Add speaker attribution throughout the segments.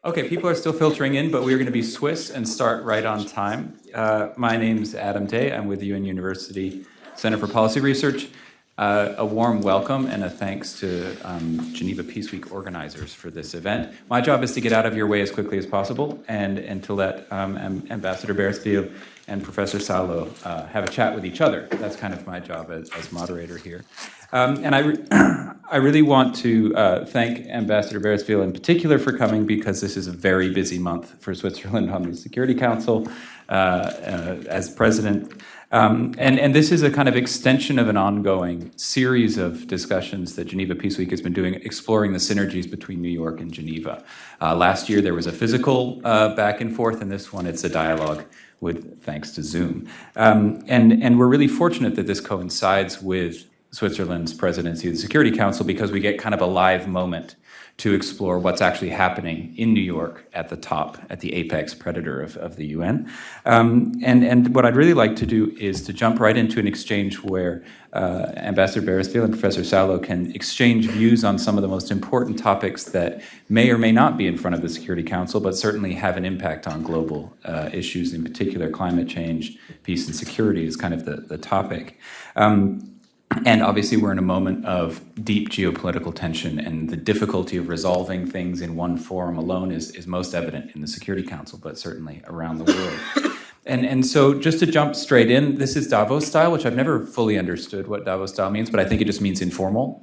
Speaker 1: Okay, people are still filtering in, but we're going to be Swiss and start right on time. My name's Adam Day. I'm with the UN University Center for Policy Research. A warm welcome and a thanks to Geneva Peace Week organizers for this event. My job is to get out of your way as quickly as possible and to let Ambassador Baeriswyl and Professor Saulo have a chat with each other. That's kind of my job as moderator here. And I really want to thank Ambassador Baeriswyl in particular for coming, because this is a very busy month for Switzerland on the Security Council as president. And this is a kind of extension of an ongoing series of discussions that Geneva Peace Week has been doing, exploring the synergies between New York and Geneva. Last year there was a physical back and forth, and this one it's a dialogue with thanks to Zoom. And we're really fortunate that this coincides with Switzerland's presidency of the Security Council, because we get kind of a live moment to explore what's actually happening in New York at the top, at the apex predator of the UN. And what I'd really like to do is to jump right into an exchange where Ambassador Baeriswyl and Professor Saulo can exchange views on some of the most important topics that may or may not be in front of the Security Council, but certainly have an impact on global issues, in particular climate change, peace and security is kind of the topic. And obviously we're in a moment of deep geopolitical tension, and the difficulty of resolving things in one forum alone is most evident in the Security Council, but certainly around the world. And so just to jump straight in, this is Davos style, which I've never fully understood what Davos style means, but I think it just means informal.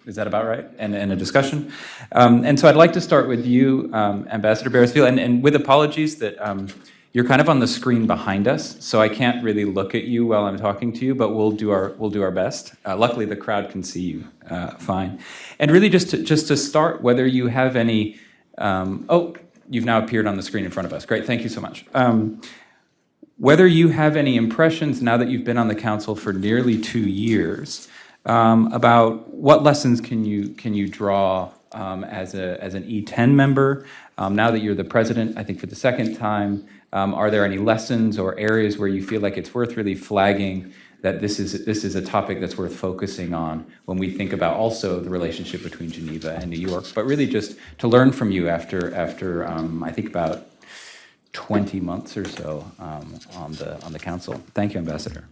Speaker 1: Is that about right? And a discussion. And so I'd like to start with you, Ambassador Baeriswyl, and with apologies that you're kind of on the screen behind us, so I can't really look at you while I'm talking to you, but we'll do our best. Luckily, the crowd can see you fine. And really, just to start, whether you have any. You've now appeared on the screen in front of us. Great, thank you so much. Whether you have any impressions now that you've been on the council for nearly 2 years about what lessons can you draw as an E10 member now that you're the president, I think for the second time. Are there any lessons or areas where you feel like it's worth really flagging that this is a topic that's worth focusing on when we think about also the relationship between Geneva and New York, but really just to learn from you after I think about 20 months or so on the council. Thank you, Ambassador.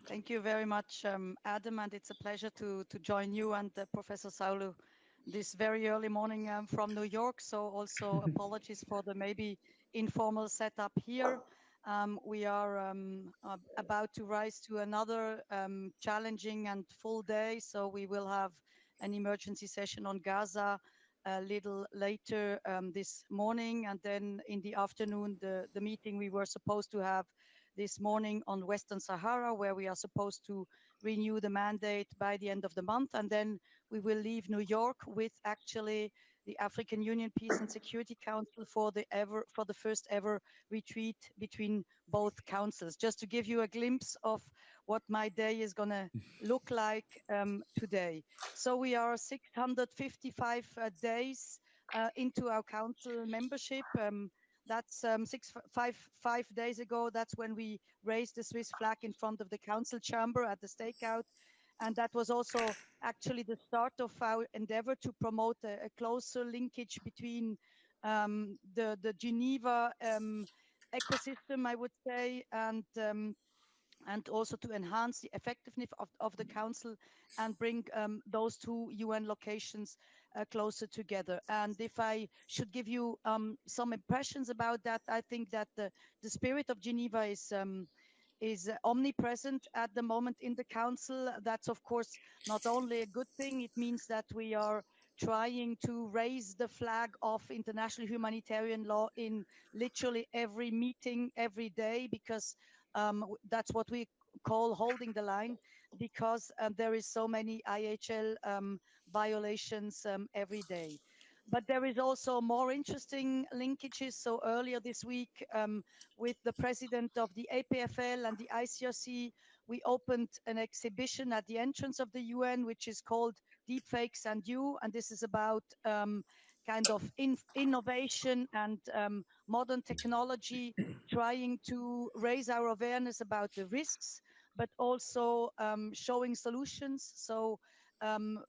Speaker 2: Thank you very much, Adam, and it's a pleasure to join you and Professor Saulo this very early morning from New York. So also apologies for the maybe informal setup here. We are about to rise to another challenging and full day. So we will have an emergency session on Gaza a little later this morning. And then in the afternoon, the meeting we were supposed to have this morning on Western Sahara, where we are supposed to renew the mandate by the end of the month. And then we will leave New York with actually the African Union Peace and Security Council for the first ever retreat between both councils. Just to give you a glimpse of what my day is going to look like today. So we are 655 days into our council membership. That's 5 days ago. That's when we raised the Swiss flag in front of the council chamber at the stakeout. And that was also actually the start of our endeavor to promote a closer linkage between the Geneva ecosystem, I would say, and also to enhance the effectiveness of the council and bring those two UN locations closer together. And if I should give you some impressions about that, I think that the spirit of Geneva is omnipresent at the moment in the council. That's of course not only a good thing, it means that we are trying to raise the flag of international humanitarian law in literally every meeting, every day, because that's what we call holding the line, because there is so many IHL violations every day. But there is also more interesting linkages. So earlier this week, with the president of the APFL and the ICRC, we opened an exhibition at the entrance of the UN, which is called Deepfakes and You. And this is about kind of innovation and modern technology, trying to raise our awareness about the risks, but also showing solutions. So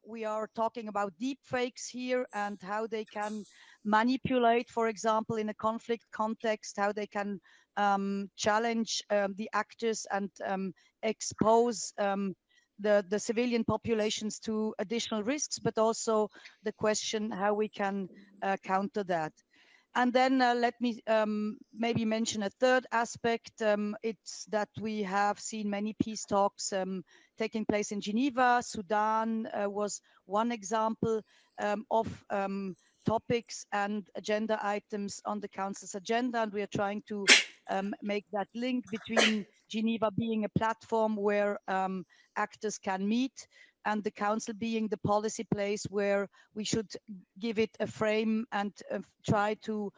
Speaker 2: we are talking about deep fakes here and how they can manipulate, for example, in a conflict context, how they can challenge the actors and expose the civilian populations to additional risks, but also the question how we can counter that. And then let me maybe mention a third aspect. It's that we have seen many peace talks taking place in Geneva. Sudan was one example of topics and agenda items on the Council's agenda. And we are trying to make that link between Geneva being a platform where actors can meet and the Council being the policy place where we should give it a frame and try to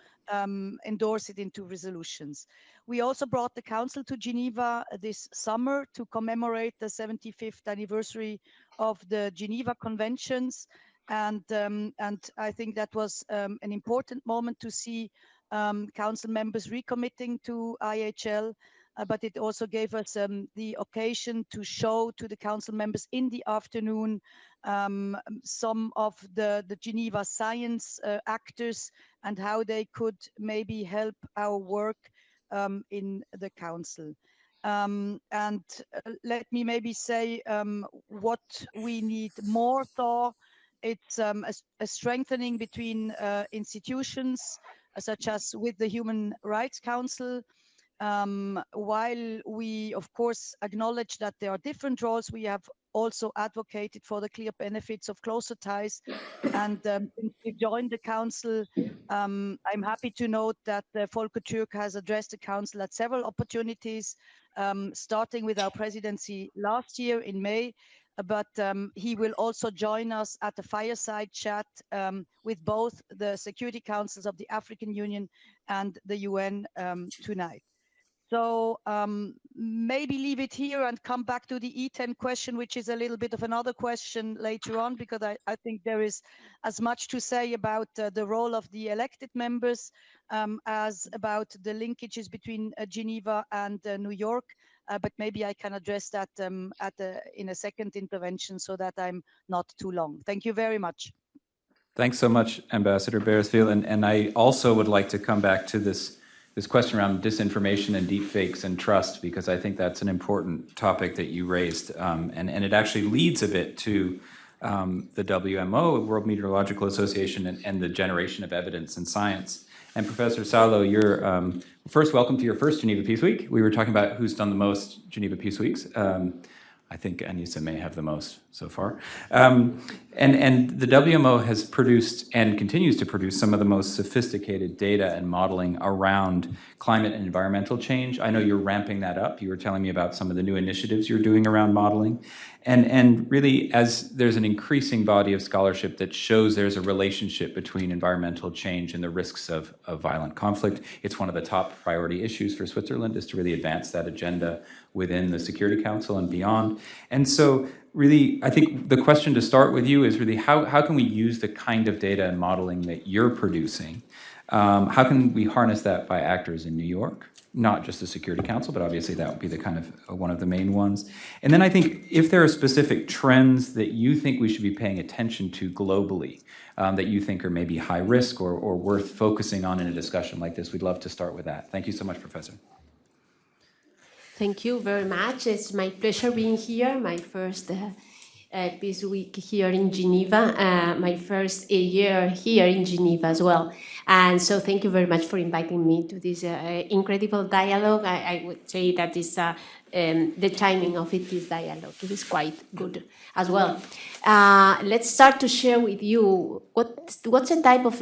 Speaker 2: endorse it into resolutions. We also brought the Council to Geneva this summer to commemorate the 75th anniversary of the Geneva Conventions. And I think that was an important moment to see Council members recommitting to IHL. But it also gave us the occasion to show to the Council members in the afternoon some of the Geneva science actors and how they could maybe help our work in the Council. And let me maybe say what we need more, though. It's a strengthening between institutions, such as with the Human Rights Council. While we, of course, acknowledge that there are different roles, we have also advocated for the clear benefits of closer ties. And since we joined the Council, I'm happy to note that Volker Türk has addressed the Council at several opportunities, starting with our presidency last year in May. But he will also join us at the fireside chat with both the Security Councils of the African Union and the UN tonight. So maybe leave it here and come back to the E10 question, which is a little bit of another question later on, because I think there is as much to say about the role of the elected members as about the linkages between Geneva and New York. But maybe I can address that in a second intervention so that I'm not too long. Thank you very much.
Speaker 1: Thanks so much, Ambassador Baeriswyl. And I also would like to come back to this question around disinformation and deepfakes and trust, because I think that's an important topic that you raised. And it actually leads a bit to the WMO, World Meteorological Association, and the generation of evidence in science. And Professor Saulo, you're first, welcome to your first Geneva Peace Week. We were talking about who's done the most Geneva Peace Weeks. I think Anissa may have the most so far. And the WMO has produced and continues to produce some of the most sophisticated data and modeling around climate and environmental change. I know you're ramping that up. You were telling me about some of the new initiatives you're doing around modeling. And really, as there's an increasing body of scholarship that shows there's a relationship between environmental change and the risks of violent conflict, it's one of the top priority issues for Switzerland, is to really advance that agenda within the Security Council and beyond. And so really, I think the question to start with you is really how can we use the kind of data and modeling that you're producing? How can we harness that by actors in New York? Not just the Security Council, but obviously that would be the kind of one of the main ones. And then I think if there are specific trends that you think we should be paying attention to globally, that you think are maybe high risk or worth focusing on in a discussion like this, we'd love to start with that. Thank you so much, Professor.
Speaker 3: Thank you very much. It's my pleasure being here, my first Peace Week here in Geneva, my first year here in Geneva as well. And so thank you very much for inviting me to this incredible dialogue. I would say that is the timing of this dialogue is quite good as well. Let's start to share with you what's the type of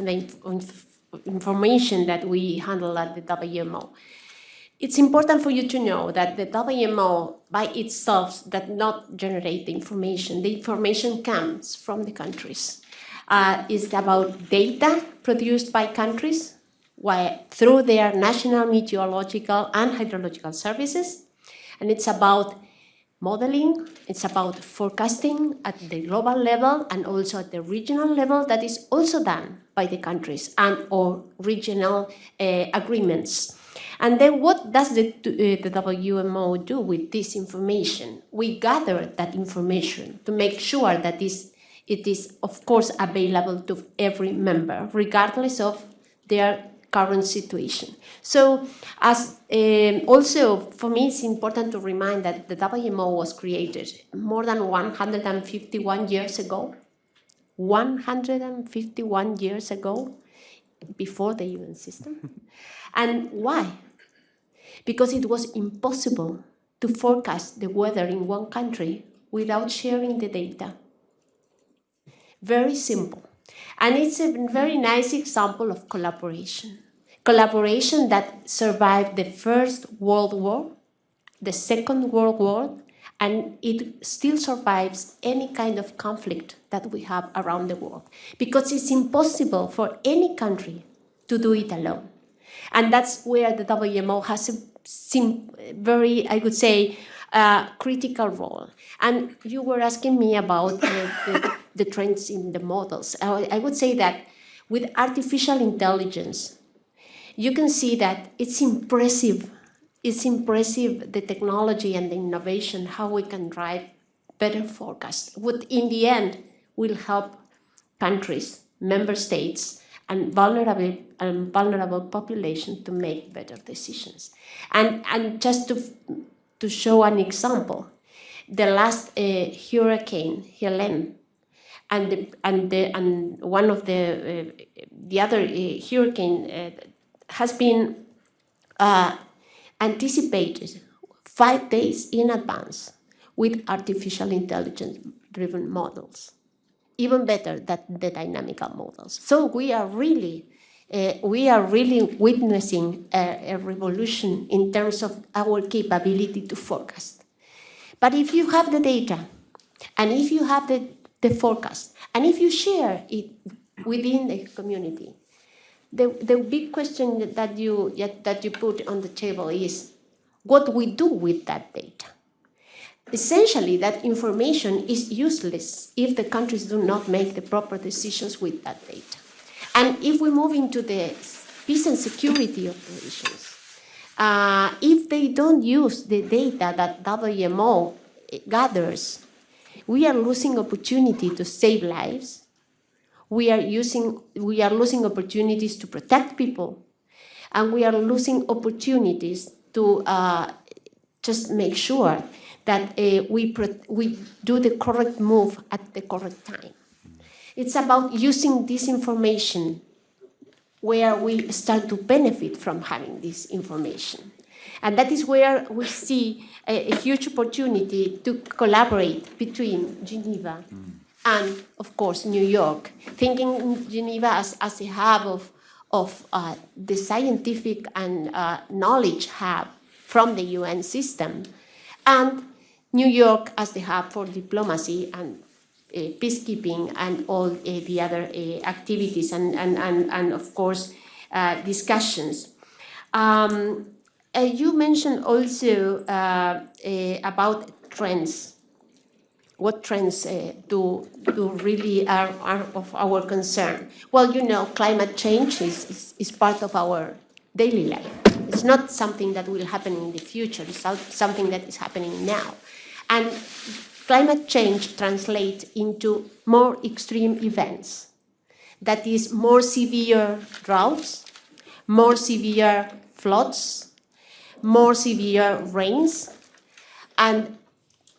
Speaker 3: information that we handle at the WMO. It's important for you to know that the WMO by itself does not generate the information. The information comes from the countries. It's about data produced by countries through their national meteorological and hydrological services. And it's about modeling, it's about forecasting at the global level and also at the regional level that is also done by the countries and or regional agreements. And then what does the WMO do with this information? We gather that information to make sure that it is, of course, available to every member, regardless of their current situation. So as also for me, it's important to remind that the WMO was created more than 151 years ago. 151 years ago, before the UN system. And why? Because it was impossible to forecast the weather in one country without sharing the data. Very simple. And it's a very nice example of collaboration. Collaboration that survived the First World War, the Second World War, and it still survives any kind of conflict that we have around the world, because it's impossible for any country to do it alone. And that's where the WMO has a very, I would say, critical role. And you were asking me about the trends in the models. I would say that with artificial intelligence, you can see that it's impressive. It's impressive, the technology and the innovation, how we can drive better forecasts, what in the end will help countries, member states, and vulnerable population to make better decisions. And just to show an example, the last hurricane, Helene, and one of the other hurricane has been anticipated 5 days in advance with artificial intelligence-driven models, even better than the dynamical models. So we are really witnessing a revolution in terms of our capability to forecast. But if you have the data, and if you have the forecast, and if you share it within the community, the big question that you put on the table is what we do with that data. Essentially, that information is useless if the countries do not make the proper decisions with that data. And if we move into the peace and security operations, if they don't use the data that WMO gathers, we are losing opportunity to save lives. We are losing opportunities to protect people, and we are losing opportunities to just make sure that we do the correct move at the correct time. It's about using this information where we start to benefit from having this information. And that is where we see a huge opportunity to collaborate between Geneva and, of course, New York, thinking Geneva as a hub of the scientific and knowledge hub from the UN system, and New York as the hub for diplomacy and peacekeeping and all the other activities and of course, discussions. You mentioned also about trends. What trends do really are of our concern? Well, you know, climate change is part of our daily life. It's not something that will happen in the future. It's something that is happening now. And climate change translates into more extreme events. That is more severe droughts, more severe floods, more severe rains, and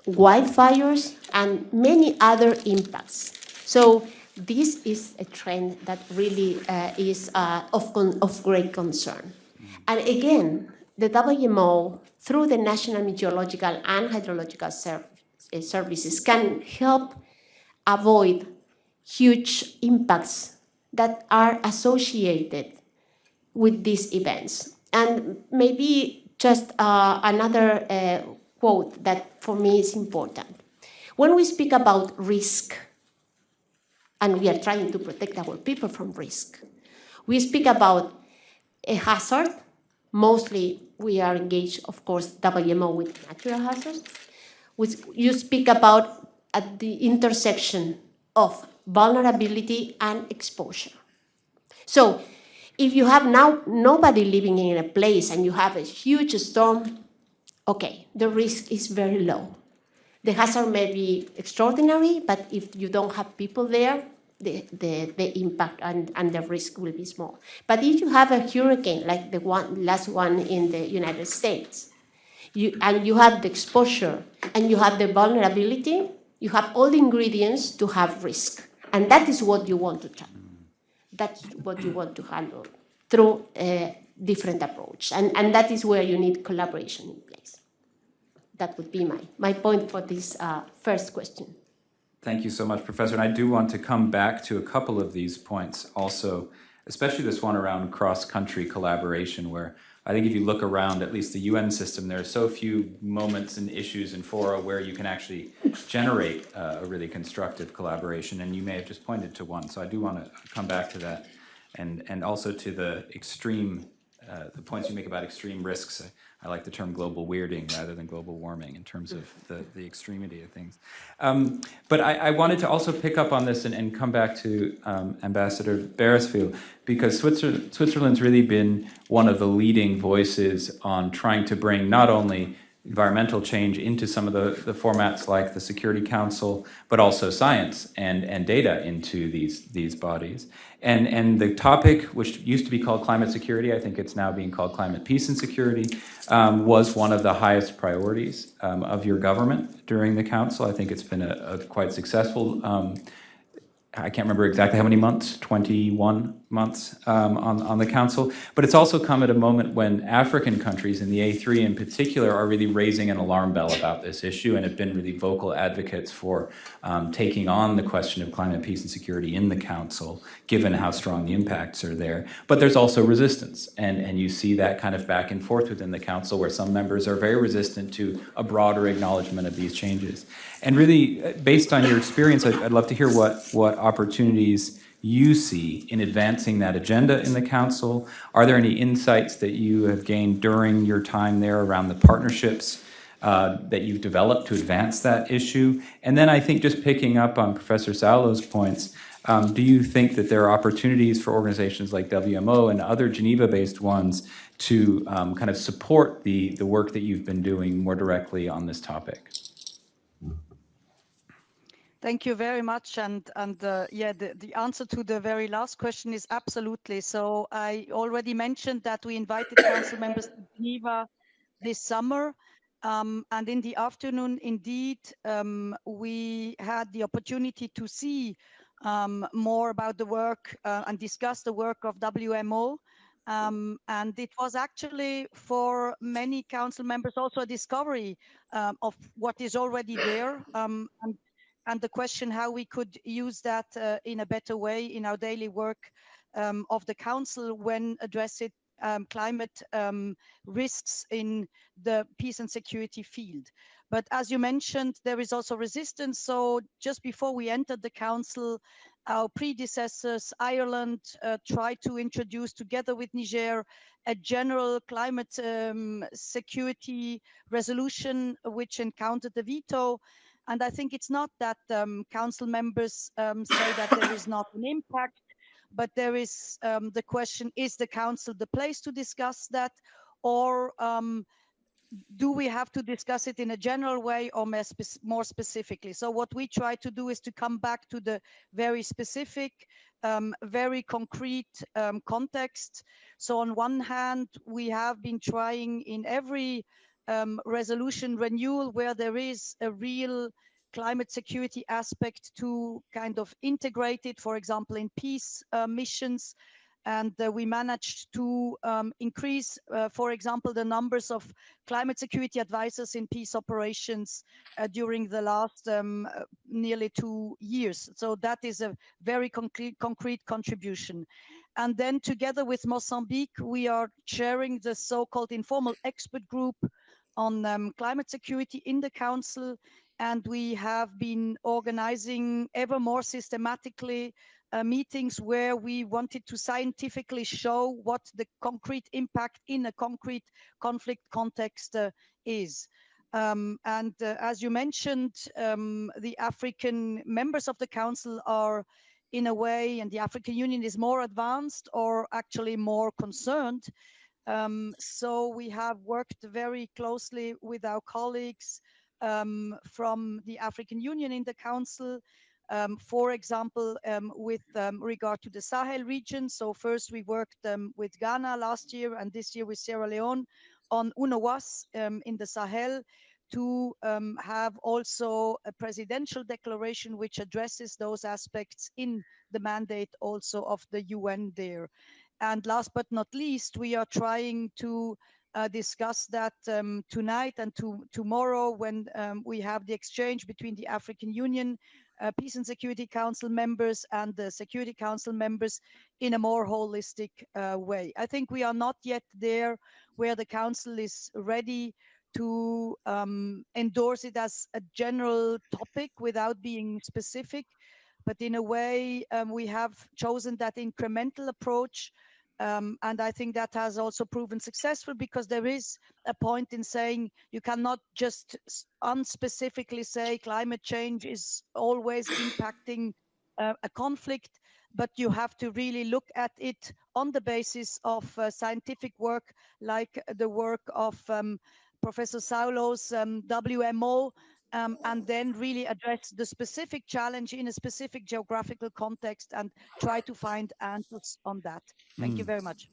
Speaker 3: wildfires, and many other impacts. So this is a trend that really is of great concern. And again, the WMO, through the National Meteorological and Hydrological services, can help avoid huge impacts that are associated with these events. And maybe just another quote that for me is important. When we speak about risk, and we are trying to protect our people from risk, we speak about a hazard. Mostly we are engaged, of course, WMO with natural hazards. You speak about at the intersection of vulnerability and exposure. So If you have now nobody living in a place and you have a huge storm, okay, the risk is very low. The hazard may be extraordinary, but if you don't have people there, the impact and the risk will be small. But if you have a hurricane like the last one in the United States, and you have the exposure and you have the vulnerability, you have all the ingredients to have risk. And that is what you want to tackle. That's what you want to handle through a different approach. And that is where you need collaboration in place. That would be my point for this first question.
Speaker 1: Thank you so much, Professor. And I do want to come back to a couple of these points also, especially this one around cross-country collaboration, where I think if you look around, at least the UN system, there are so few moments and issues in fora where you can actually generate a really constructive collaboration, and you may have just pointed to one. So I do want to come back to that, and also to the extreme, the points you make about extreme risks. I like the term global weirding rather than global warming in terms of the extremity of things. But I wanted to also pick up on this and come back to Ambassador Baeriswyl, because Switzerland's really been one of the leading voices on trying to bring not only environmental change into some of the formats like the Security Council, but also science and data into these bodies. And the topic, which used to be called climate security, I think it's now being called climate peace and security, was one of the highest priorities of your government during the council. I think it's been a quite successful, I can't remember exactly how many months, 21 months on the council. But it's also come at a moment when African countries, in the A3 in particular, are really raising an alarm bell about this issue and have been really vocal advocates for taking on the question of climate peace and security in the council, given how strong the impacts are there. But there's also resistance, and you see that kind of back and forth within the council, where some members are very resistant to a broader acknowledgement of these changes. And really, based on your experience, I'd love to hear what opportunities you see in advancing that agenda in the council. Are there any insights that you have gained during your time there around the partnerships that you've developed to advance that issue? And then I think, just picking up on Professor Saulo's points, do you think that there are opportunities for organizations like WMO and other Geneva-based ones to kind of support the work that you've been doing more directly on this topic?
Speaker 2: Thank you very much. And yeah, the answer to the very last question is absolutely. So I already mentioned that we invited council members to Geneva this summer. And in the afternoon, indeed, we had the opportunity to see more about the work and discuss the work of WMO. And it was actually for many council members also a discovery of what is already there. And the question how we could use that in a better way in our daily work of the council when addressing climate risks in the peace and security field. But as you mentioned, there is also resistance. So just before we entered the council, our predecessors, Ireland, tried to introduce, together with Niger, a general climate security resolution, which encountered the veto. And I think it's not that council members say that there is not an impact, but there is the question, is the council the place to discuss that? Or do we have to discuss it in a general way or more specifically? So what we try to do is to come back to the very specific, very concrete context. So on one hand, we have been trying in every resolution renewal where there is a real climate security aspect to kind of integrate it, for example, in peace missions. And we managed to increase, for example, the numbers of climate security advisors in peace operations during the last nearly 2 years. So that is a very concrete contribution. And then together with Mozambique, we are chairing the so-called informal expert group on climate security in the council. And we have been organizing ever more systematically meetings where we wanted to scientifically show what the concrete impact in a concrete conflict context is. As you mentioned, the African members of the council are in a way, and the African Union is more advanced or actually more concerned. So we have worked very closely with our colleagues from the African Union in the Council, for example, with regard to the Sahel region. So first we worked with Ghana last year, and this year with Sierra Leone on UNOWAS in the Sahel, to have also a presidential declaration which addresses those aspects in the mandate also of the UN there. And last but not least, we are trying to discuss that tonight and tomorrow when we have the exchange between the African Union Peace and Security Council members and the Security Council members in a more holistic way. I think we are not yet there where the Council is ready to endorse it as a general topic without being specific. But in a way, we have chosen that incremental approach. And I think that has also proven successful, because there is a point in saying you cannot just unspecifically say climate change is always impacting a conflict, but you have to really look at it on the basis of scientific work, like the work of Professor Saulo's WMO, and then really address the specific challenge in a specific geographical context and try to find answers on that. Thank you very much.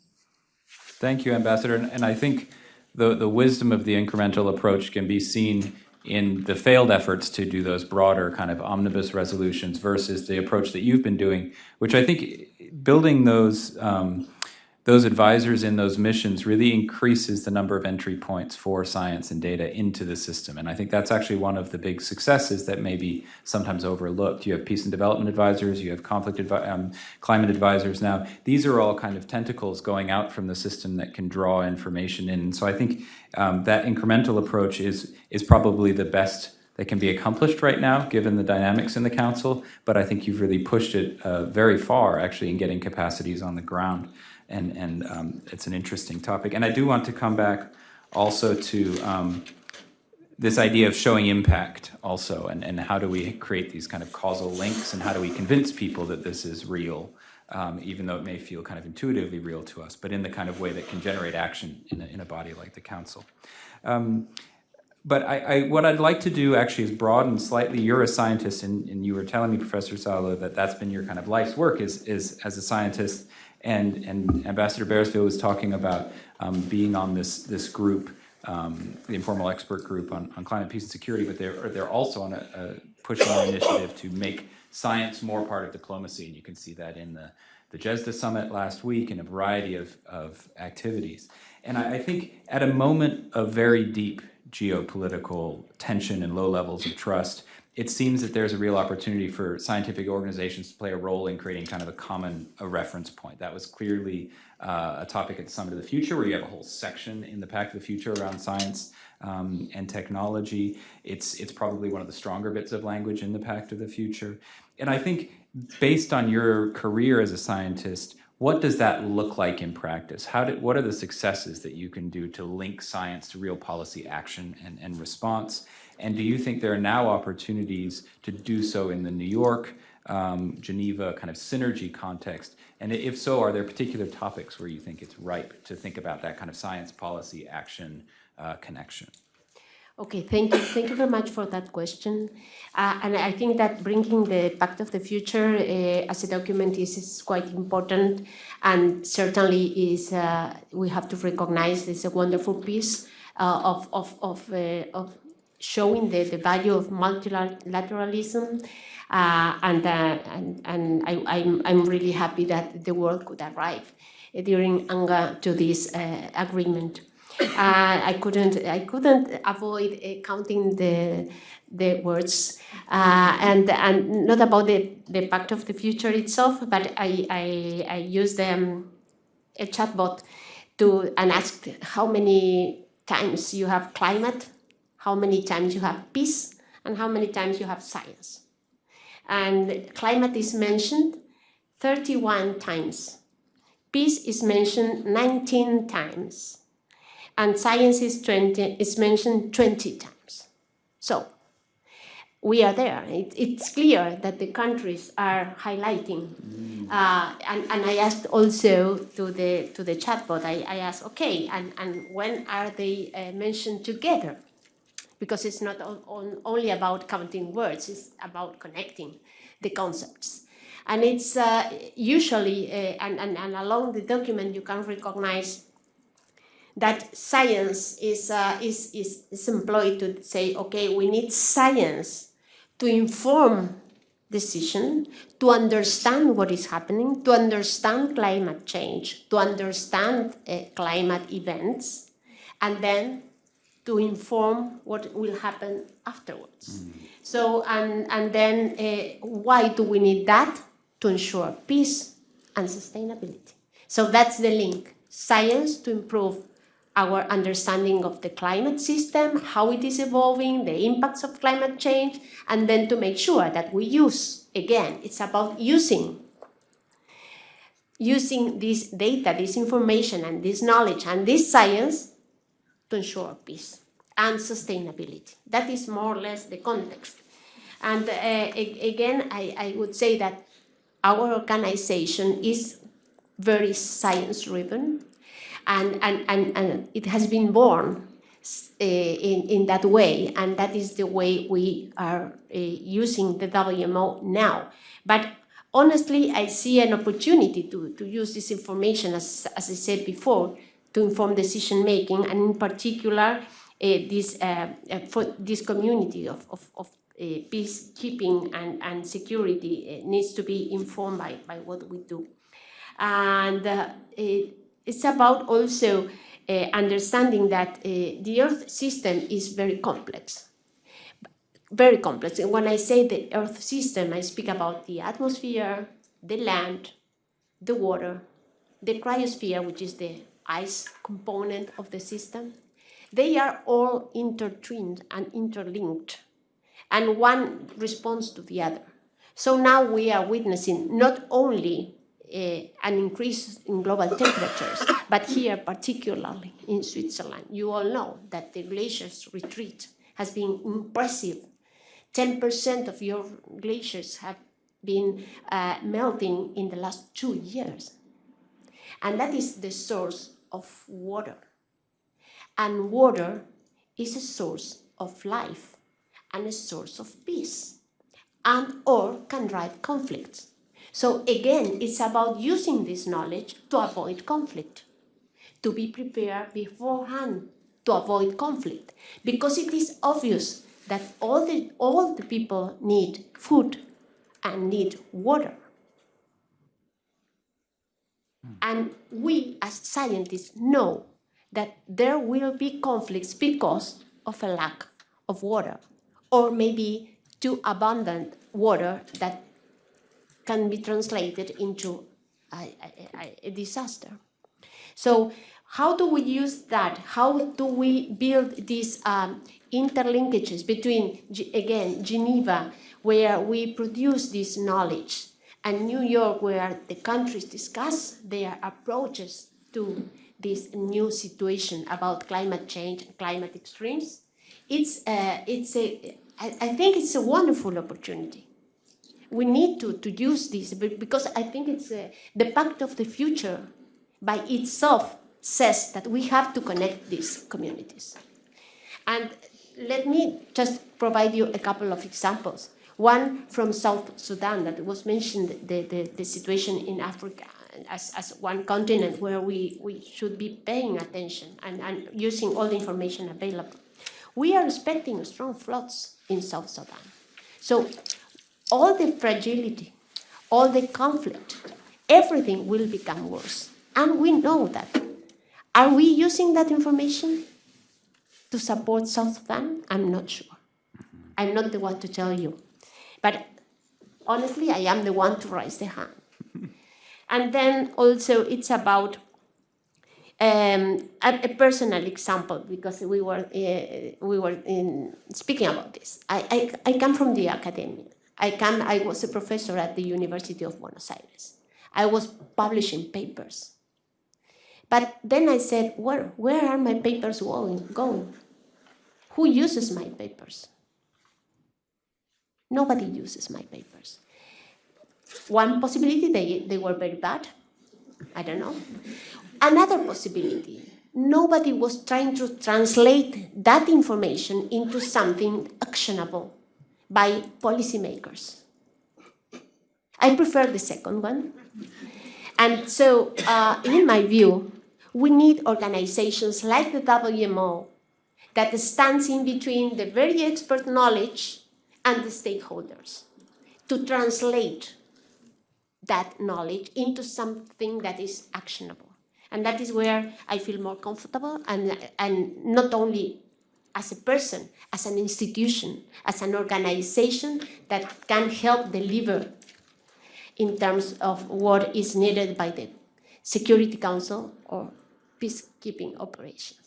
Speaker 1: Thank you, Ambassador. And I think the wisdom of the incremental approach can be seen in the failed efforts to do those broader kind of omnibus resolutions versus the approach that you've been doing, which I think building those advisors in those missions really increases the number of entry points for science and data into the system. And I think that's actually one of the big successes that may be sometimes overlooked. You have peace and development advisors, you have climate advisors now. These are all kind of tentacles going out from the system that can draw information in. So I think that incremental approach is probably the best that can be accomplished right now, given the dynamics in the Council. But I think you've really pushed it very far, actually, in getting capacities on the ground. And it's an interesting topic. And I do want to come back also to this idea of showing impact also, and how do we create these kind of causal links, and how do we convince people that this is real, even though it may feel kind of intuitively real to us, but in the kind of way that can generate action in a body like the Council. But what I'd like to do actually is broaden slightly. You're a scientist, and you were telling me, Professor Saulo, that that's been your kind of life's work is as a scientist. And Ambassador Baeriswyl was talking about being on this group, the informal expert group on climate, peace, and security, but they're also on pushing an initiative to make science more part of diplomacy, and you can see that in the JESDA summit last week and a variety of activities. And I think at a moment of very deep geopolitical tension and low levels of trust, it seems that there's a real opportunity for scientific organizations to play a role in creating kind of a reference point. That was clearly a topic at the Summit of the Future, where you have a whole section in the Pact of the Future around science and technology. It's probably one of the stronger bits of language in the Pact of the Future. And I think based on your career as a scientist, what does that look like in practice? What are the successes that you can do to link science to real policy action and response? And do you think there are now opportunities to do so in the New York, Geneva kind of synergy context? And if so, are there particular topics where you think it's ripe to think about that kind of science policy action connection?
Speaker 3: Okay, thank you. Thank you very much for that question. And I think that bringing the Pact of the Future as a document is quite important, and certainly is we have to recognize it's a wonderful piece of showing the value of multilateralism, and I'm really happy that the world could arrive during ANGA to this agreement. I couldn't avoid counting the words, and not about the Pact of the Future itself, but I used a chatbot and asked how many times you have climate, how many times you have peace, and how many times you have science. And climate is mentioned 31 times. Peace is mentioned 19 times. And science is mentioned 20 times. So we are there. It's clear that the countries are highlighting. And I asked also to the chatbot, I asked, okay, and when are they mentioned together? Because it's not only about counting words, it's about connecting the concepts. And it's usually, and along the document, you can recognize that science is employed to say, okay, we need science to inform decision, to understand what is happening, to understand climate change, to understand climate events, and then to inform what will happen afterwards. So, and then why do we need that? To ensure peace and sustainability. So that's the link. Science to improve our understanding of the climate system, how it is evolving, the impacts of climate change, and then to make sure that we use, again, it's about using this data, this information, and this knowledge, and this science to ensure peace and sustainability. That is more or less the context. And again, I would say that our organization is very science-driven, and it has been born in that way, and that is the way we are using the WMO now. But honestly, I see an opportunity to use this information, as I said before, to inform decision-making, and in particular, for this community of peacekeeping and security needs to be informed by what we do. And it's about also understanding that the Earth system is very complex. Very complex. And when I say the Earth system, I speak about the atmosphere, the land, the water, the cryosphere, which is the ice component of the system. They are all intertwined and interlinked, and one responds to the other. So now we are witnessing not only an increase in global temperatures, but here particularly in Switzerland. You all know that the glaciers retreat has been impressive. 10% of your glaciers have been melting in the last 2 years. And that is the source of water. And water is a source of life and a source of peace, and or can drive conflicts. So again, it's about using this knowledge to avoid conflict, to be prepared beforehand to avoid conflict, because it is obvious that all the people need food and need water. And we as scientists know that there will be conflicts because of a lack of water, or maybe too abundant water that can be translated into a disaster. So how do we use that? How do we build these interlinkages between, again, Geneva, where we produce this knowledge, and New York, where the countries discuss their approaches to this new situation about climate change and climate extremes? I think it's a wonderful opportunity. We need to use this, because I think it's the Pact of the Future by itself says that we have to connect these communities. And let me just provide you a couple of examples. One from South Sudan that was mentioned, the situation in Africa as one continent where we should be paying attention and using all the information available. We are expecting strong floods in South Sudan. So all the fragility, all the conflict, everything will become worse. And we know that. Are we using that information to support South Sudan? I'm not sure. I'm not the one to tell you. But honestly, I am the one to raise the hand. And then also it's about a personal example, because we were speaking about this. I come from the academia. I was a professor at the University of Buenos Aires. I was publishing papers. But then I said, where are my papers going? Who uses my papers? Nobody uses my papers. One possibility, they were very bad. I don't know. Another possibility, nobody was trying to translate that information into something actionable by policymakers. I prefer the second one. And so, in my view, we need organizations like the WMO that stands in between the very expert knowledge and the stakeholders to translate that knowledge into something that is actionable. And that is where I feel more comfortable, and not only as a person, as an institution, as an organization that can help deliver in terms of what is needed by the Security Council or peacekeeping operations.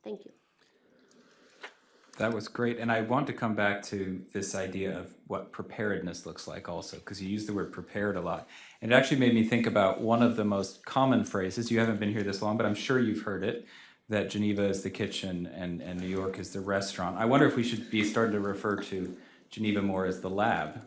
Speaker 3: Thank you.
Speaker 1: That was great. And I want to come back to this idea of what preparedness looks like also, because you used the word prepared a lot. And it actually made me think about one of the most common phrases. You haven't been here this long, but I'm sure you've heard it, that Geneva is the kitchen and New York is the restaurant. I wonder if we should be starting to refer to Geneva more as the lab,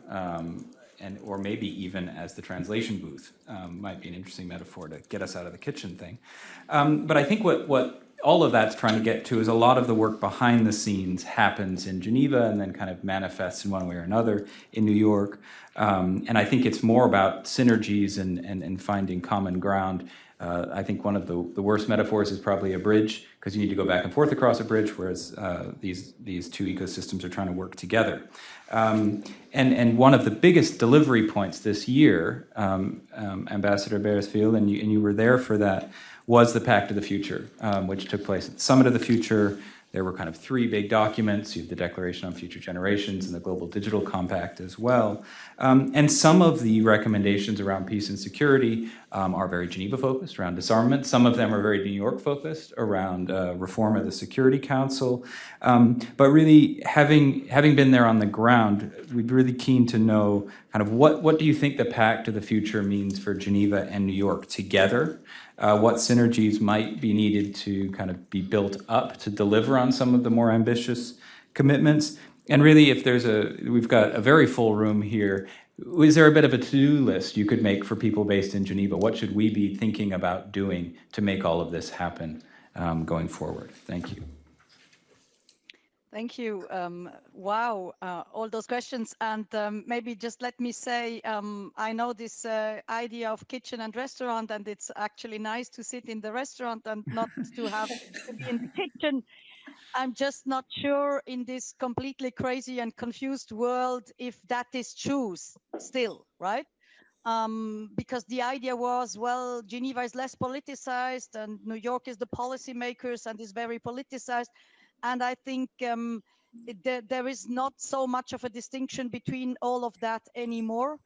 Speaker 1: or maybe even as the translation booth. Might be an interesting metaphor to get us out of the kitchen thing. But I think what all of that's trying to get to is a lot of the work behind the scenes happens in Geneva and then kind of manifests in one way or another in New York. And I think it's more about synergies and finding common ground. I think one of the worst metaphors is probably a bridge, because you need to go back and forth across a bridge, whereas these two ecosystems are trying to work together. And one of the biggest delivery points this year, Ambassador Baeriswyl, and you were there for that, was the Pact of the Future, which took place at the Summit of the Future. There were kind of three big documents. You have the Declaration on Future Generations and the Global Digital Compact as well. And some of the recommendations around peace and security are very Geneva-focused, around disarmament. Some of them are very New York-focused, around reform of the Security Council. But really, having been there on the ground, we'd be really keen to know kind of what do you think the Pact of the Future means for Geneva and New York together? What synergies might be needed to kind of be built up to deliver on some of the more ambitious commitments? And really, if we've got a very full room here, is there a bit of a to-do list you could make for people based in Geneva? What should we be thinking about doing to make all of this happen going forward? Thank you.
Speaker 2: Thank you. Wow, all those questions. And maybe just let me say, I know this idea of kitchen and restaurant, and it's actually nice to sit in the restaurant and not to have to be in the kitchen. I'm just not sure in this completely crazy and confused world if that is true still, right? Because the idea was, well, Geneva is less politicized and New York is the policymakers and is very politicized. And I think there is not so much of a distinction between all of that anymore.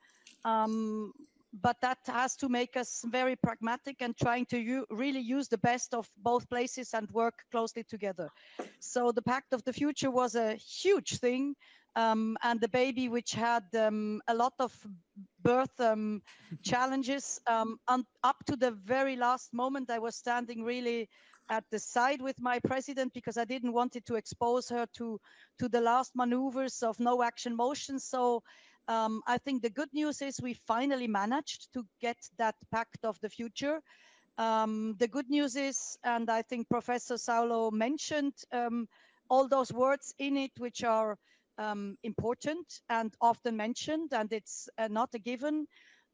Speaker 2: But that has to make us very pragmatic and trying to really use the best of both places and work closely together. So the Pact of the Future was a huge thing. And the baby, which had a lot of birth challenges, up to the very last moment, I was standing really at the side with my president because I didn't want it to expose her to the last maneuvers of no action motion. So I think the good news is we finally managed to get that Pact of the Future. The good news is, and I think Professor Saulo mentioned all those words in it, which are important and often mentioned, and it's not a given.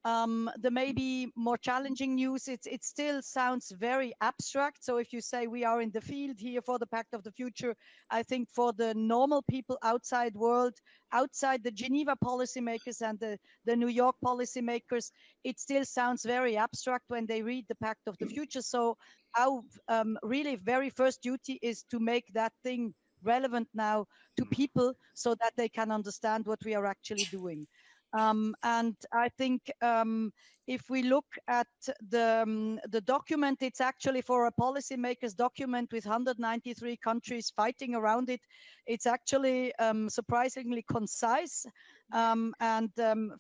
Speaker 2: The maybe more challenging news, it still sounds very abstract. So if you say we are in the field here for the Pact of the Future, I think for the normal people outside world, outside the Geneva policymakers and the New York policymakers, it still sounds very abstract when they read the Pact of the Future. So our really very first duty is to make that thing relevant now to people so that they can understand what we are actually doing. And I think if we look at the document, it's actually for a policymakers document with 193 countries fighting around it. It's actually surprisingly concise, and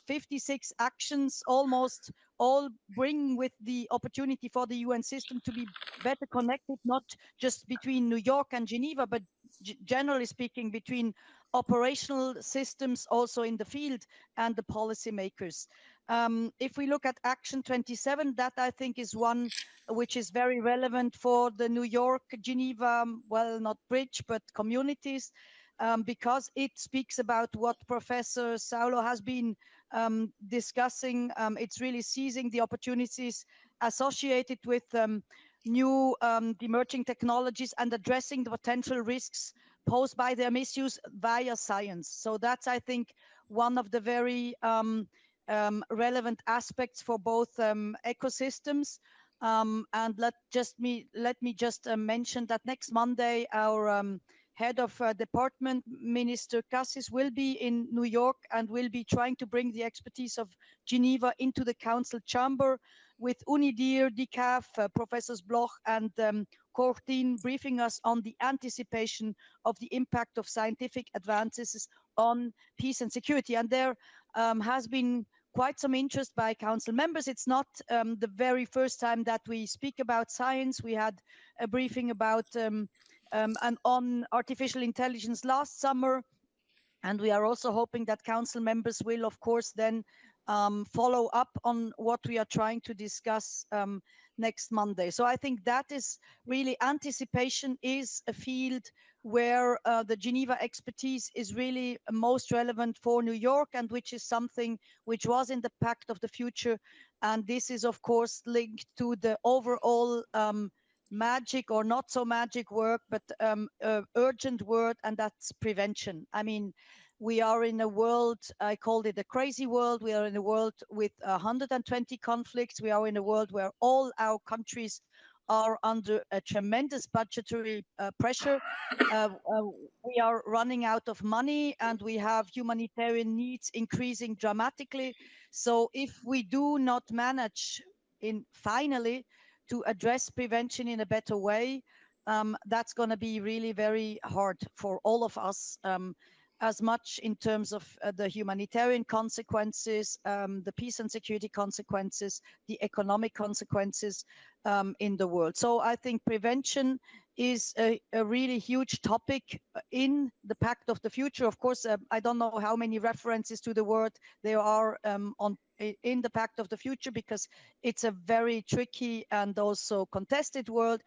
Speaker 2: 56 actions, almost all bring with the opportunity for the UN system to be better connected, not just between New York and Geneva, but generally speaking between operational systems also in the field and the policymakers. If we look at Action 27, that I think is one which is very relevant for the New York, Geneva, well, not bridge, but communities, because it speaks about what Professor Saulo has been discussing. It's really seizing the opportunities associated with new emerging technologies and addressing the potential risks posed by their misuse via science. So that's, I think, one of the very relevant aspects for both ecosystems. And let me just mention that next Monday, our head of department, Minister Cassis, will be in New York and will be trying to bring the expertise of Geneva into the council chamber with UNIDIR, DICAF, Professors Bloch and Cortin briefing us on the anticipation of the impact of scientific advances on peace and security. And there has been quite some interest by council members. It's not the very first time that we speak about science. We had a briefing about and on artificial intelligence last summer. And we are also hoping that council members will, of course, then follow up on what we are trying to discuss next Monday. So I think that is really, anticipation is a field where the Geneva expertise is really most relevant for New York, and which is something which was in the Pact of the Future. And this is, of course, linked to the overall magic or not so magic work, but urgent word, and that's prevention. I mean, we are in a world, I called it a crazy world. We are in a world with 120 conflicts. We are in a world where all our countries are under a tremendous budgetary pressure. We are running out of money, and we have humanitarian needs increasing dramatically. So if we do not manage finally to address prevention in a better way, that's going to be really very hard for all of us, as much in terms of the humanitarian consequences, the peace and security consequences, the economic consequences in the world. So I think prevention is a really huge topic in the Pact of the Future. Of course, I don't know how many references to the word there are in the Pact of the Future, because it's a very tricky and also contested world.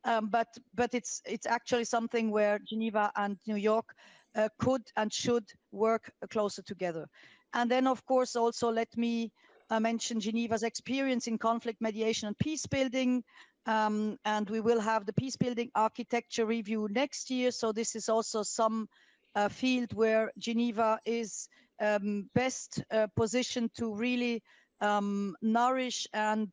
Speaker 2: But it's actually something where Geneva and New York could and should work closer together. And then, of course, also let me mention Geneva's experience in conflict mediation and peace building. And we will have the peace building architecture review next year. So this is also some field where Geneva is best positioned to really nourish and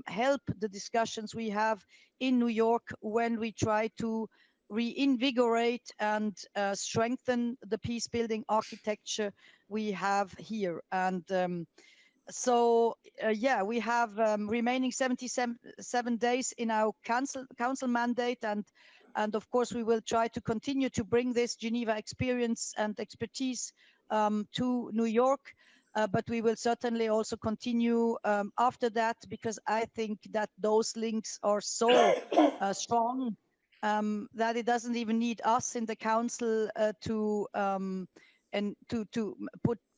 Speaker 2: help the discussions we have in New York when we try to reinvigorate and strengthen the peace building architecture we have here. And yeah, we have remaining 77 days in our council mandate, and of course we will try to continue to bring this Geneva experience and expertise to New York, but we will certainly also continue after that, because I think that those links are so strong that it doesn't even need us in the council to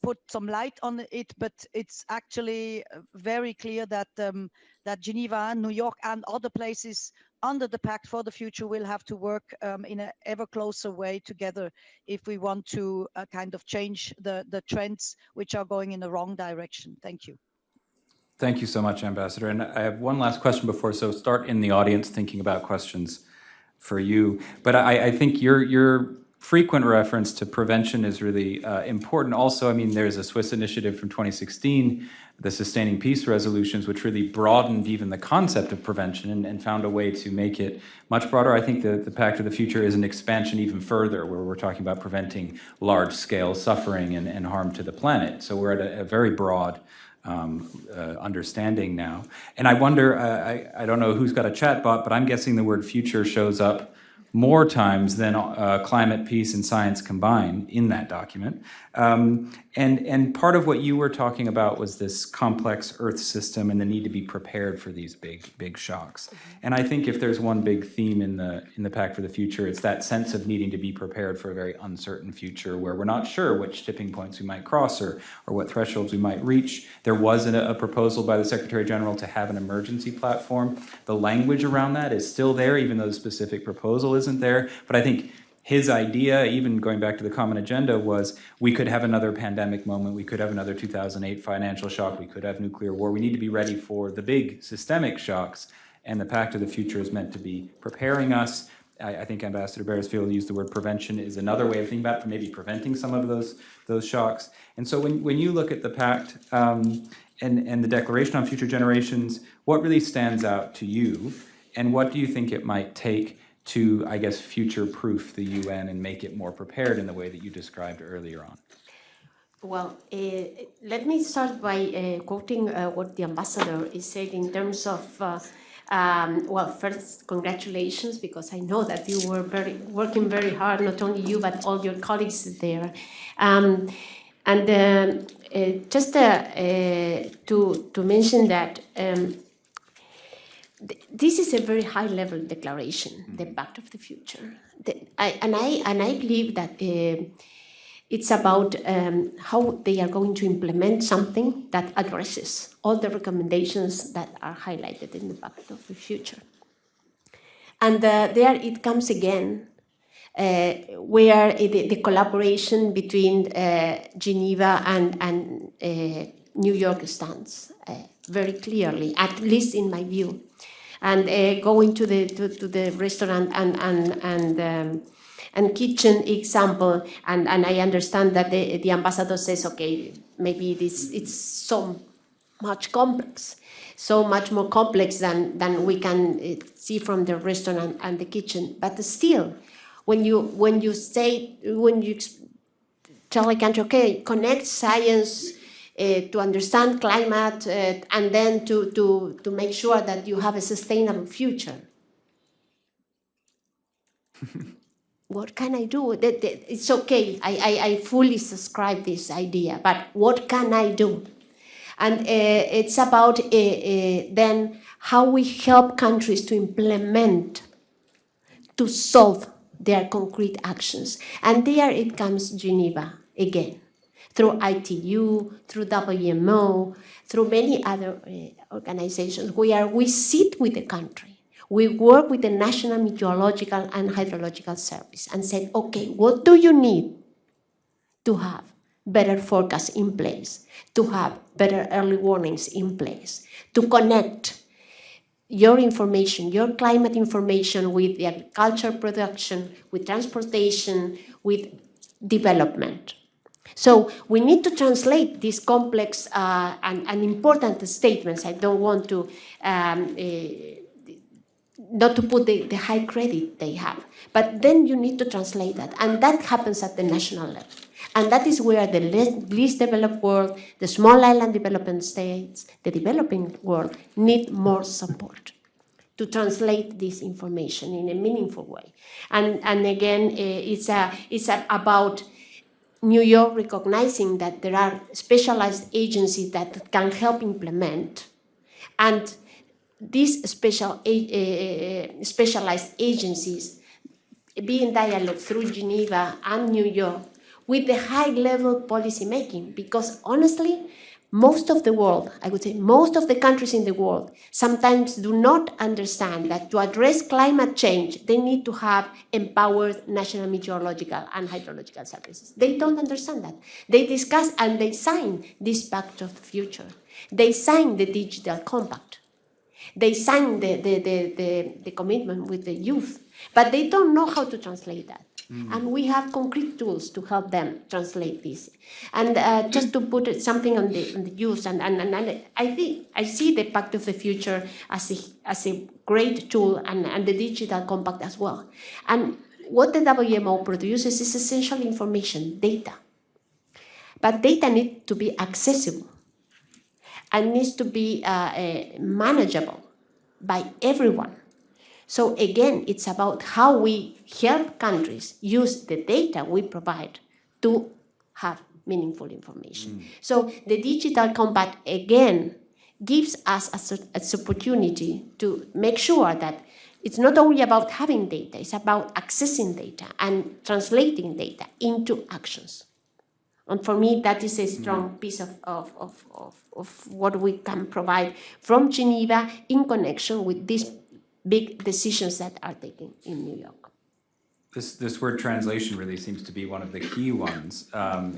Speaker 2: put some light on it, but it's actually very clear that that Geneva and New York and other places under the Pact for the Future will have to work in an ever closer way together if we want to kind of change the trends which are going in the wrong direction. Thank you.
Speaker 1: Thank you so much, Ambassador. And I have one last question before, so start in the audience thinking about questions for you. But I think your frequent reference to prevention is really important. Also, I mean, there's a Swiss initiative from 2016, the Sustaining Peace Resolutions, which really broadened even the concept of prevention and found a way to make it much broader. I think the Pact of the Future is an expansion even further, where we're talking about preventing large-scale suffering and harm to the planet. So we're at a very broad understanding now. And I wonder, I don't know who's got a chat bot, but I'm guessing the word future shows up more times than climate, peace, and science combined in that document. And part of what you were talking about was this complex Earth system and the need to be prepared for these big shocks. And I think if there's one big theme in the Pact for the Future, it's that sense of needing to be prepared for a very uncertain future where we're not sure which tipping points we might cross or what thresholds we might reach. There was a proposal by the Secretary General to have an emergency platform. The language around that is still there, even though the specific proposal isn't there. But I think his idea, even going back to the common agenda, was we could have another pandemic moment, we could have another 2008 financial shock, we could have nuclear war. We need to be ready for the big systemic shocks, and the Pact of the Future is meant to be preparing us. I think Ambassador Baeriswyl used the word prevention is another way of thinking about it, for maybe preventing some of those shocks. And so when you look at the Pact and the Declaration on Future Generations, what really stands out to you, and what do you think it might take to, I guess, future-proof the UN and make it more prepared in the way that you described earlier on?
Speaker 3: Well, let me start by quoting what the ambassador is saying in terms of, well, first, congratulations, because I know that you were working very hard, not only you, but all your colleagues there. Just to mention that this is a very high-level declaration, the Pact of the Future. I believe that it's about how they are going to implement something that addresses all the recommendations that are highlighted in the Pact of the Future. And there it comes again, where the collaboration between Geneva and New York stands very clearly, at least in my view. And going to the restaurant and kitchen example, and I understand that the ambassador says, okay, maybe it's so much complex, so much more complex than we can see from the restaurant and the kitchen. But still, when you tell a country, okay, connect science to understand climate, and then to make sure that you have a sustainable future. What can I do? It's okay, I fully subscribe this idea, but what can I do? And it's about then how we help countries to implement, to solve their concrete actions. And there it comes Geneva again, through ITU, through WMO, through many other organizations where we sit with the country. We work with the National Meteorological and Hydrological Service and said, okay, what do you need to have better forecasts in place, to have better early warnings in place, to connect your information, your climate information with the agriculture production, with transportation, with development. So we need to translate these complex and important statements. I don't want to, not to put the high credit they have, but then you need to translate that. And that happens at the national level. And that is where the least developed world, the small island development states, the developing world need more support to translate this information in a meaningful way. And again, it's about New York recognizing that there are specialized agencies that can help implement, and these specialized agencies be in dialogue through Geneva and New York with the high-level policy making, because honestly, most of the world, I would say most of the countries in the world, sometimes do not understand that to address climate change, they need to have empowered national meteorological and hydrological services. They don't understand that. They discuss and they sign this Pact of the Future. They sign the Digital Compact. They sign the commitment with the youth, but they don't know how to translate that. And we have concrete tools to help them translate this. And just to put something on the youth, and I think I see the Pact of the Future as a great tool, and the Digital Compact as well. And what the WMO produces is essential information, data. But data needs to be accessible and needs to be manageable by everyone. So again, it's about how we help countries use the data we provide to have meaningful information. So the digital compact, again, gives us an opportunity to make sure that it's not only about having data, it's about accessing data and translating data into actions. And for me, that is a strong piece of what we can provide from Geneva in connection with these big decisions that are taken in New York.
Speaker 1: This word translation really seems to be one of the key ones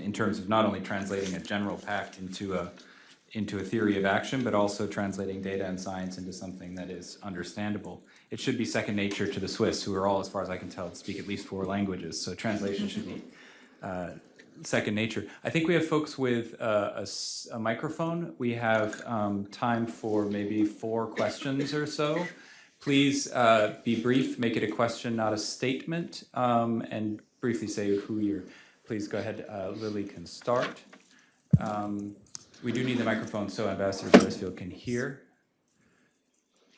Speaker 1: in terms of not only translating a general pact into a theory of action, but also translating data and science into something that is understandable. It should be second nature to the Swiss, who are all, as far as I can tell, speak at least 4 languages. So translation should be second nature. I think we have folks with a microphone. We have time for maybe 4 questions or so. Please be brief, make it a question, not a statement, and briefly say who you're. Please go ahead. Lily can start. We do need the microphone so Ambassador Baeriswyl can hear.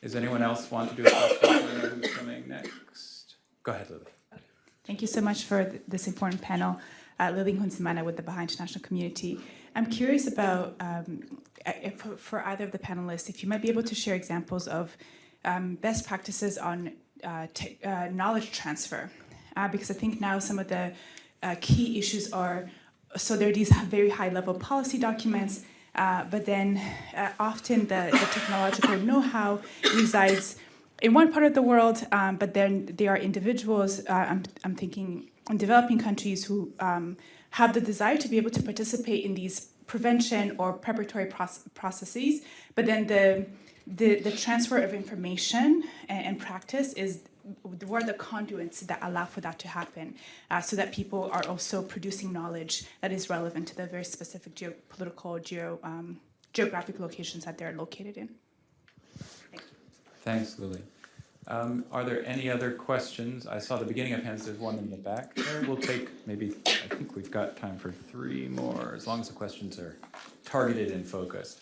Speaker 1: Does anyone else want to do a question? Who's coming next? Go ahead, Lily.
Speaker 4: Thank you so much for this important panel. Lily Hunzimana with the Baha'i International Community. I'm curious about, for either of the panelists, if you might be able to share examples of best practices on knowledge transfer, because I think now some of the key issues are, so there are these very high-level policy documents, but then often the technological know-how resides in one part of the world, but then there are individuals, I'm thinking in developing countries, who have the desire to be able to participate in these prevention or preparatory processes, but then the transfer of information and practice is where the conduits that allow for that to happen, so that people are also producing knowledge that is relevant to the very specific geopolitical, geographic locations that they're located in. Thank you.
Speaker 1: Thanks, Lily. Are there any other questions? I saw the beginning of hands. There's one in the back there. We'll take maybe, I think we've got time for 3 more, as long as the questions are targeted and focused.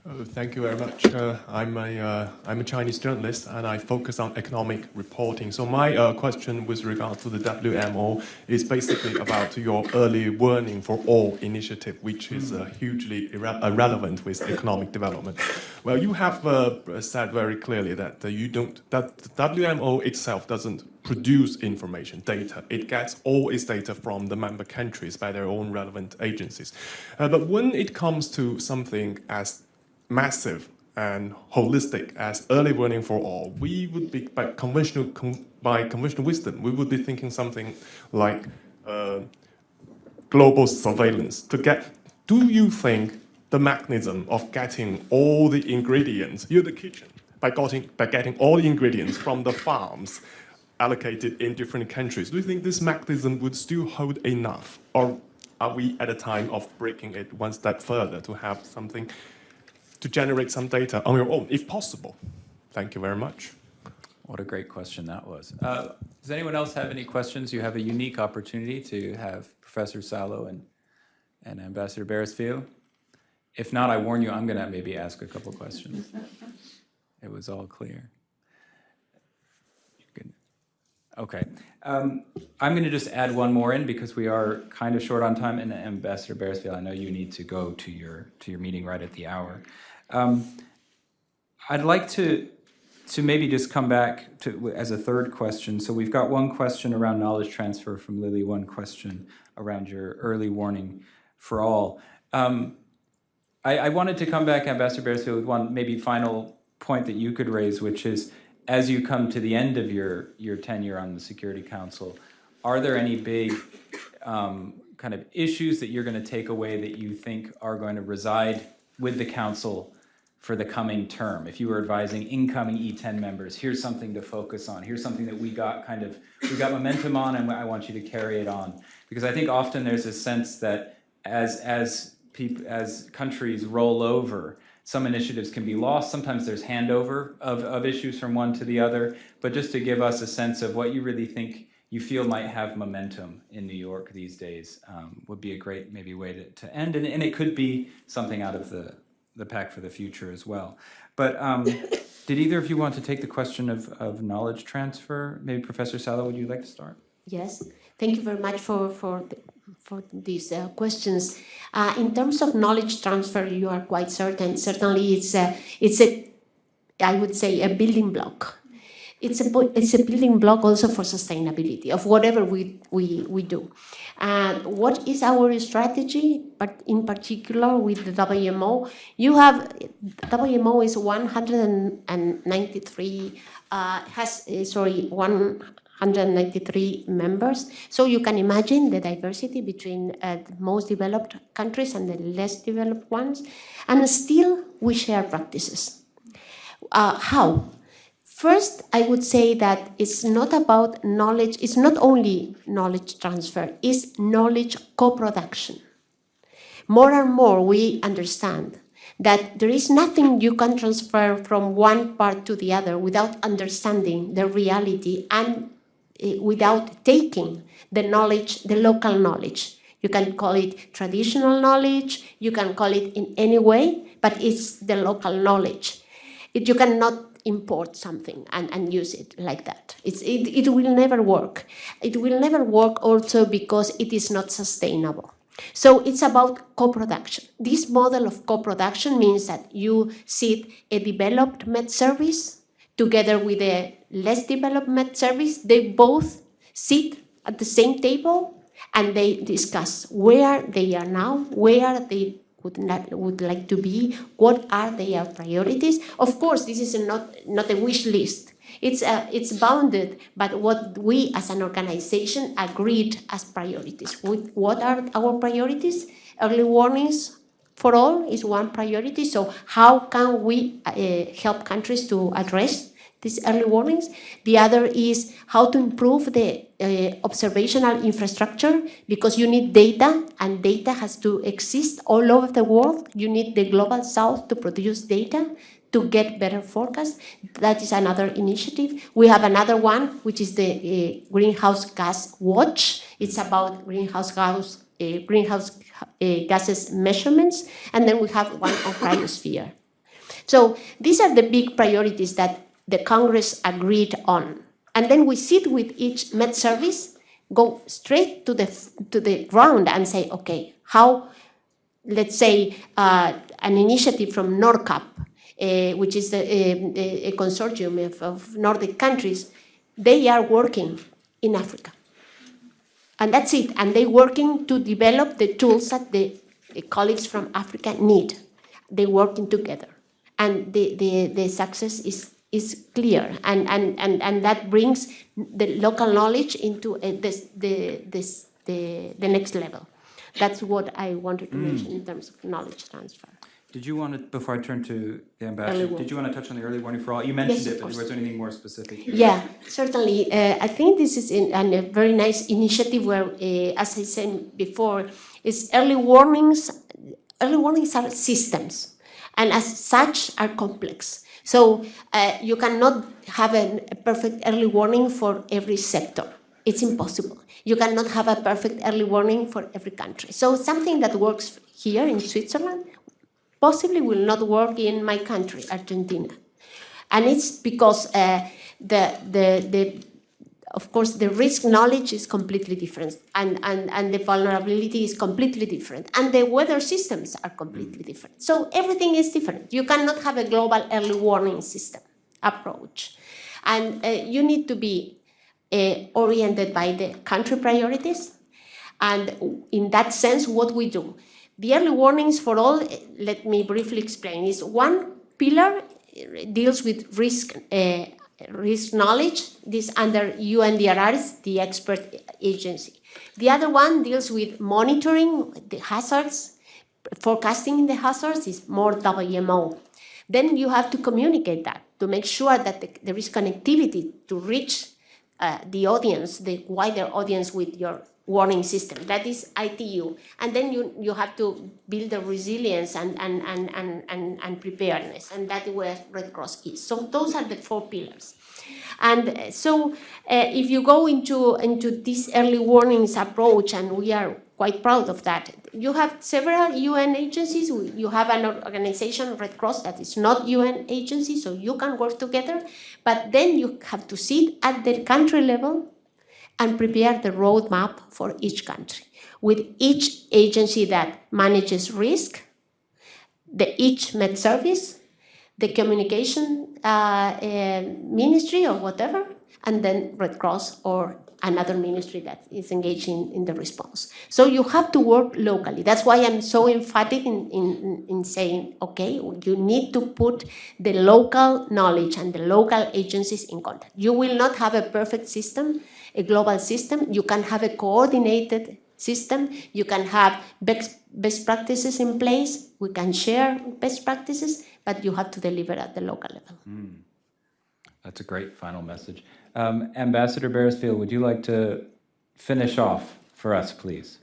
Speaker 5: Thank you very much. I'm a Chinese journalist and I focus on economic reporting. So my question with regard to the WMO is basically about your early warning for all initiative, which is hugely relevant with economic development. Well, you have said very clearly that that the WMO itself doesn't produce information, data. It gets all its data from the member countries by their own relevant agencies. But when it comes to something as massive and holistic as early warning for all, we would be, by conventional wisdom, we would be thinking something like global surveillance. Do you think the mechanism of getting all the ingredients in the kitchen, by getting all the ingredients from the farms allocated in different countries, do you think this mechanism would still hold enough? Or are we at a time of breaking it one step further to have something to generate some data on your own, if possible? Thank you very much.
Speaker 1: What a great question that was. Does anyone else have any questions? You have a unique opportunity to have Professor Saulo and Ambassador Baeriswyl. If not, I warn you, I'm going to maybe ask a couple questions. It was all clear. Good. Okay. I'm going to just add one more in because we are kind of short on time. And Ambassador Baeriswyl, I know you need to go to your meeting right at the hour. I'd like to maybe just come back to as a third question. So we've got one question around knowledge transfer from Lily, one question around your early warning for all. I wanted to come back, Ambassador Baeriswyl, with one maybe final point that you could raise, which is, as you come to the end of your tenure on the Security Council, are there any big kind of issues that you're going to take away that you think are going to reside with the Council for the coming term? If you were advising incoming E10 members, here's something to focus on. Here's something that we got momentum on, and I want you to carry it on. Because I think often there's a sense that as countries roll over, some initiatives can be lost. Sometimes there's handover of issues from one to the other. But just to give us a sense of what you really think you feel might have momentum in New York these days would be a great maybe way to end. And it could be something out of the pact for the future as well. But did either of you want to take the question of knowledge transfer? Maybe Professor Saulo, would you like to start?
Speaker 3: Yes, thank you very much for these questions. In terms of knowledge transfer, you are quite certain. Certainly, it's a I would say a building block. It's a building block also for sustainability of whatever we do. And what is our strategy? But in particular with the WMO, WMO is 193 193 members. So you can imagine the diversity between the most developed countries and the less developed ones. And still we share practices. How? First, I would say that it's not about knowledge, it's not only knowledge transfer, it's knowledge co-production. More and more we understand that there is nothing you can transfer from one part to the other without understanding the reality and without taking the knowledge, the local knowledge. You can call it traditional knowledge, you can call it in any way, but it's the local knowledge. You cannot import something and use it like that. It will never work. It will never work also because it is not sustainable. So it's about co-production. This model of co-production means that you sit a developed med service together with a less developed med service. They both sit at the same table and they discuss where they are now, where they would like to be, what are their priorities. Of course, this is not a wish list. It's bounded, but what we as an organization agreed as priorities. What are our priorities? Early warnings for all is one priority. So how can we help countries to address these early warnings? The other is how to improve the observational infrastructure, because you need data, and data has to exist all over the world. You need the Global South to produce data to get better forecasts. That is another initiative. We have another one, which is the Greenhouse Gas Watch. It's about greenhouse gases measurements. And then we have one on cryosphere. So these are the big priorities that the Congress agreed on. And then we sit with each med service, go straight to the ground and say, okay, how, let's say, an initiative from NORCAP, which is a consortium of Nordic countries, they are working in Africa. And that's it. And they're working to develop the tools that the colleagues from Africa need. They're working together. And the success is clear, and that brings the local knowledge into the next level. That's what I wanted to mention in terms of knowledge transfer.
Speaker 1: Did you want to, before I turn to the ambassador, did you want to touch on the early warning for all? You mentioned it, but was there anything more specific here?
Speaker 3: Yeah, certainly. I think this is a very nice initiative where, as I said before, is early warnings. Early warnings are systems, and as such are complex. So you cannot have a perfect early warning for every sector. It's impossible. You cannot have a perfect early warning for every country. So something that works here in Switzerland possibly will not work in my country, Argentina. And it's because of course, the risk knowledge is completely different, and the vulnerability is completely different, and the weather systems are completely different. So everything is different. You cannot have a global early warning system approach. And you need to be oriented by the country priorities. And in that sense, what we do. The early warnings for all, let me briefly explain, is one pillar deals with risk knowledge. This under UNDRR, the expert agency. The other one deals with monitoring the hazards, forecasting the hazards is more WMO. Then you have to communicate that to make sure that there is connectivity to reach the audience, the wider audience with your warning system. That is ITU. And then you have to build the resilience and preparedness, and that is where Red Cross is. So those are the 4 pillars. And so if you go into this early warnings approach, and we are quite proud of that, you have several UN agencies. You have an organization, Red Cross, that is not UN agency, so you can work together. But then you have to sit at the country level and prepare the roadmap for each country, with each agency that manages risk, the each med service, the communication ministry or whatever, and then Red Cross or another ministry that is engaging in the response. So you have to work locally. That's why I'm so emphatic in saying, okay, you need to put the local knowledge and the local agencies in contact. You will not have a perfect system, a global system. You can have a coordinated system. You can have best practices in place. We can share best practices, but you have to deliver at the local level.
Speaker 1: That's a great final message. Ambassador Baeriswyl, would you like to finish off for us, please?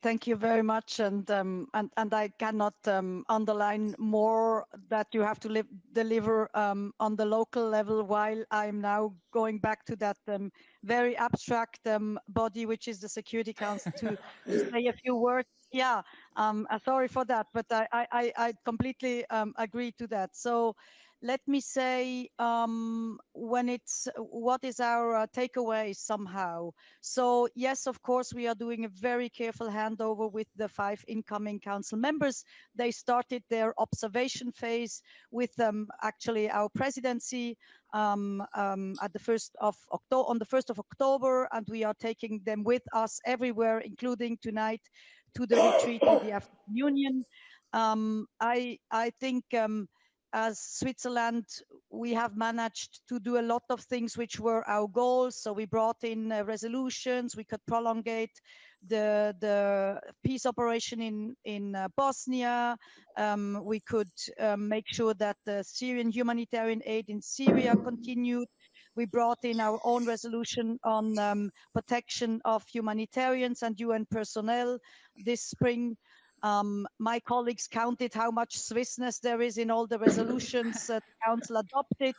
Speaker 2: Thank you very much, and I cannot underline more that you have to deliver on the local level, while I'm now going back to that very abstract body, which is the Security Council, to say a few words. Yeah, sorry for that, but I completely agree to that. So let me say, what is our takeaway somehow? So yes, of course, we are doing a very careful handover with the 5 incoming council members. They started their observation phase with actually our presidency on the 1st of October, and we are taking them with us everywhere, including tonight to the retreat with the African Union. I think as Switzerland, we have managed to do a lot of things which were our goals. So we brought in resolutions. We could prolongate the peace operation in Bosnia. We could make sure that the Syrian humanitarian aid in Syria continued. We brought in our own resolution on protection of humanitarians and UN personnel this spring. My colleagues counted how much Swissness there is in all the resolutions the Council adopted.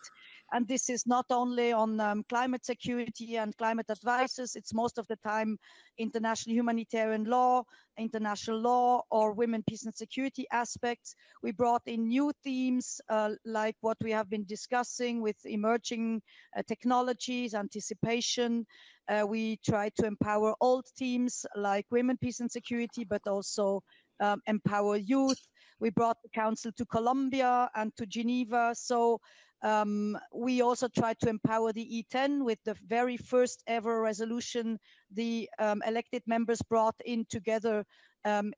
Speaker 2: And this is not only on climate security and climate advisors, it's most of the time international humanitarian law, international law, or women, peace and security aspects. We brought in new themes like what we have been discussing with emerging technologies, anticipation. We tried to empower old teams like women, peace and security, but also empower youth. We brought the council to Colombia and to Geneva. So we also tried to empower the E10 with the very first ever resolution the elected members brought in together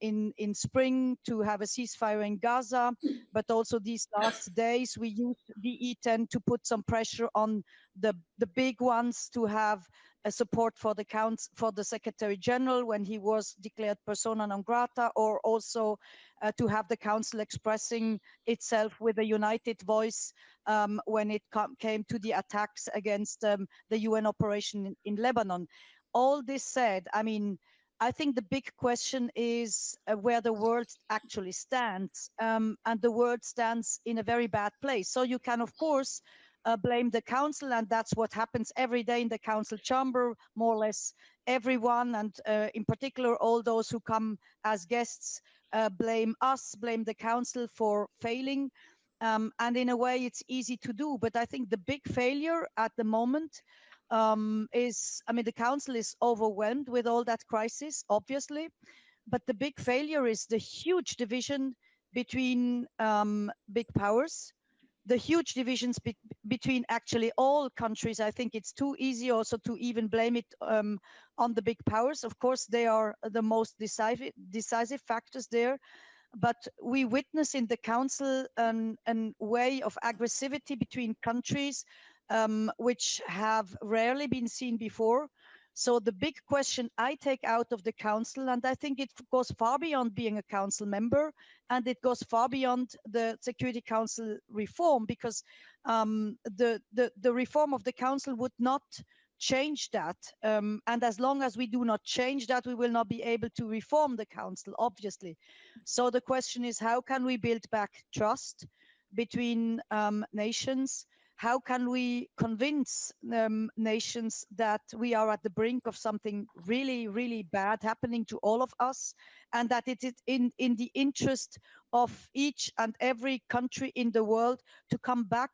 Speaker 2: in spring to have a ceasefire in Gaza. But also these last days, we used the E10 to put some pressure on the big ones to have a support for the for the Secretary General when he was declared persona non grata, or also to have the Council expressing itself with a united voice when it came to the attacks against the UN operation in Lebanon. All this said, I mean, I think the big question is where the world actually stands, and the world stands in a very bad place. So you can, of course, blame the council, and that's what happens every day in the council chamber, more or less everyone, and in particular all those who come as guests blame us, blame the council for failing, and in a way it's easy to do. But I think the big failure at the moment is, I mean, the council is overwhelmed with all that crisis, obviously, but the big failure is the huge division between big powers, the huge divisions between actually all countries. I think it's too easy also to even blame it on the big powers. Of course, they are the most decisive factors there. But we witness in the council a way of aggressivity between countries which have rarely been seen before. So the big question I take out of the council, and I think it goes far beyond being a council member, and it goes far beyond the Security Council reform, because the reform of the council would not change that. And as long as we do not change that, we will not be able to reform the council, obviously. So the question is, how can we build back trust between nations? how can we convince nations that we are at the brink of something really, really bad happening to all of us, and that it is in the interest of each and every country in the world to come back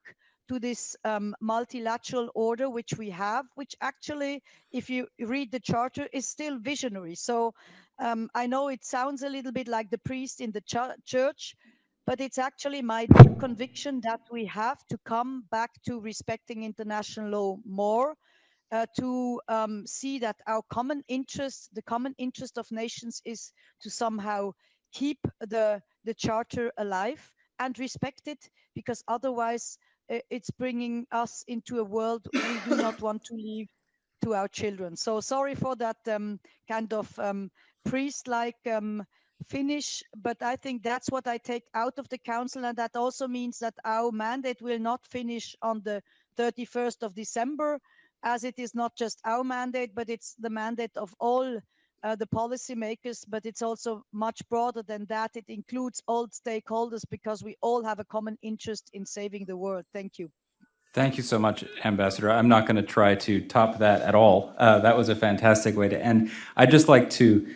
Speaker 2: to this multilateral order which we have, which actually, if you read the charter, is still visionary. So I know it sounds a little bit like the priest in the church, but it's actually my deep conviction that we have to come back to respecting international law more, to see that our common interest, the common interest of nations, is to somehow keep the charter alive and respect it, because otherwise it's bringing us into a world we do not want to leave to our children. So sorry for that kind of priest-like finish, but I think that's what I take out of the council, and that also means that our mandate will not finish on the 31st of December, as it is not just our mandate, but it's the mandate of all the policymakers, but it's also much broader than that. It includes all stakeholders, because we all have a common interest in saving the world. Thank you.
Speaker 1: Thank you so much, Ambassador. I'm not going to try to top that at all. That was a fantastic way to end. I'd just like to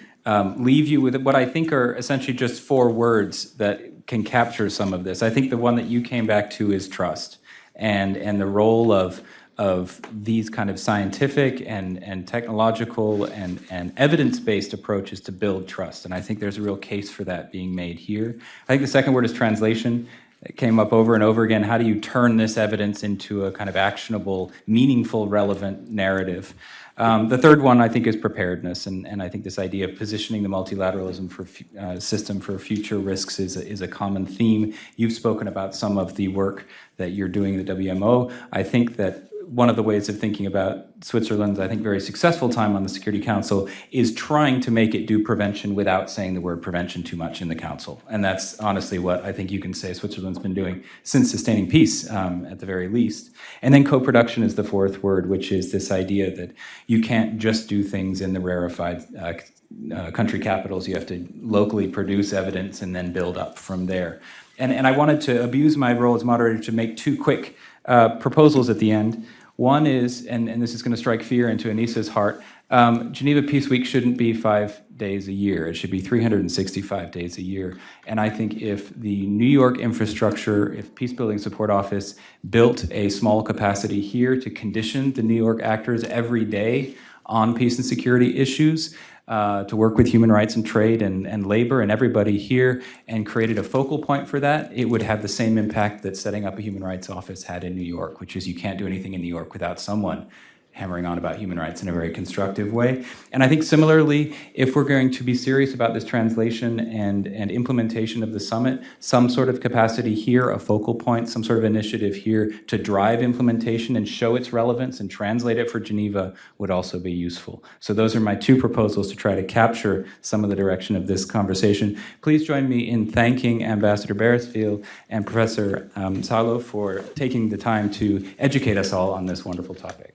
Speaker 1: leave you with what I think are essentially just 4 words that can capture some of this. I think the one that you came back to is trust, and the role of these kind of scientific and technological and evidence-based approaches to build trust. And I think there's a real case for that being made here. I think the second word is translation. It came up over and over again. How do you turn this evidence into a kind of actionable, meaningful, relevant narrative? The third one, I think, is preparedness, and I think this idea of positioning the multilateralism system for future risks is a common theme. You've spoken about some of the work that you're doing in the WMO. I think that one of the ways of thinking about Switzerland's, I think, very successful time on the Security Council is trying to make it do prevention without saying the word prevention too much in the Council. And that's honestly what I think you can say Switzerland's been doing since sustaining peace, at the very least. And then co-production is the fourth word, which is this idea that you can't just do things in the rarefied country capitals. You have to locally produce evidence and then build up from there. And I wanted to abuse my role as moderator to make 2 quick proposals at the end. One is, and this is going to strike fear into Anissa's heart, Geneva Peace Week shouldn't be 5 days a year. It should be 365 days a year. And I think if the New York infrastructure, if Peace Building Support Office built a small capacity here to condition the New York actors every day on peace and security issues, to work with human rights and trade and labor and everybody here, and created a focal point for that, it would have the same impact that setting up a human rights office had in New York, which is you can't do anything in New York without someone hammering on about human rights in a very constructive way. And I think similarly, if we're going to be serious about this translation and implementation of the summit, some sort of capacity here, a focal point, some sort of initiative here to drive implementation and show its relevance and translate it for Geneva would also be useful. So those are my 2 proposals to try to capture some of the direction of this conversation. Please join me in thanking Ambassador Baeriswyl and Professor Saulo for taking the time to educate us all on this wonderful topic.